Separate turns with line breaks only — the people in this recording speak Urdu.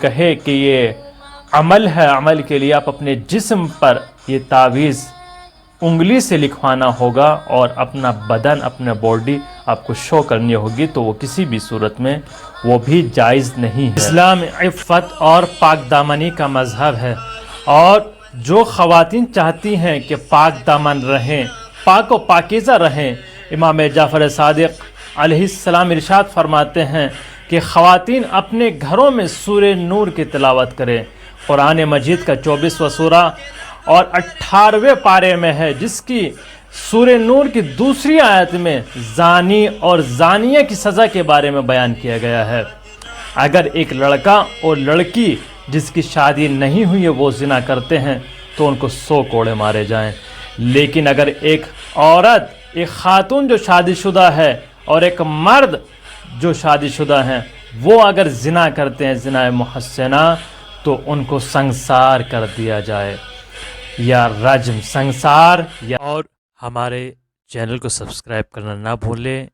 کہے کہ یہ عمل ہے، عمل کے لیے آپ اپنے جسم پر یہ تعویذ انگلی سے لکھوانا ہوگا اور اپنا بدن، اپنا باڈی آپ کو شو کرنی ہوگی، تو وہ کسی بھی صورت میں وہ بھی جائز نہیں ہے۔ اسلام عفت اور پاک دامنی کا مذہب ہے، اور جو خواتین چاہتی ہیں کہ پاک دامن رہیں، پاک و پاکیزہ رہیں، امام جعفر صادق علیہ السلام ارشاد فرماتے ہیں کہ خواتین اپنے گھروں میں سورہ نور کی تلاوت کریں۔ قرآن مجید کا 24واں سورہ اور 18ویں پارے میں ہے، جس کی سورہ نور کی دوسری آیت میں زانی اور زانیہ کی سزا کے بارے میں بیان کیا گیا ہے۔ اگر ایک لڑکا اور لڑکی جس کی شادی نہیں ہوئی ہے وہ زنا کرتے ہیں تو ان کو 100 کوڑے مارے جائیں، لیکن اگر ایک عورت، ایک خاتون جو شادی شدہ ہے اور ایک مرد جو شادی شدہ ہیں، وہ اگر زنا کرتے ہیں، زنا محسنہ، تو ان کو سنگسار کر دیا جائے، یا رجم، سنگسار۔ اور ہمارے چینل کو سبسکرائب کرنا نہ بھولیں۔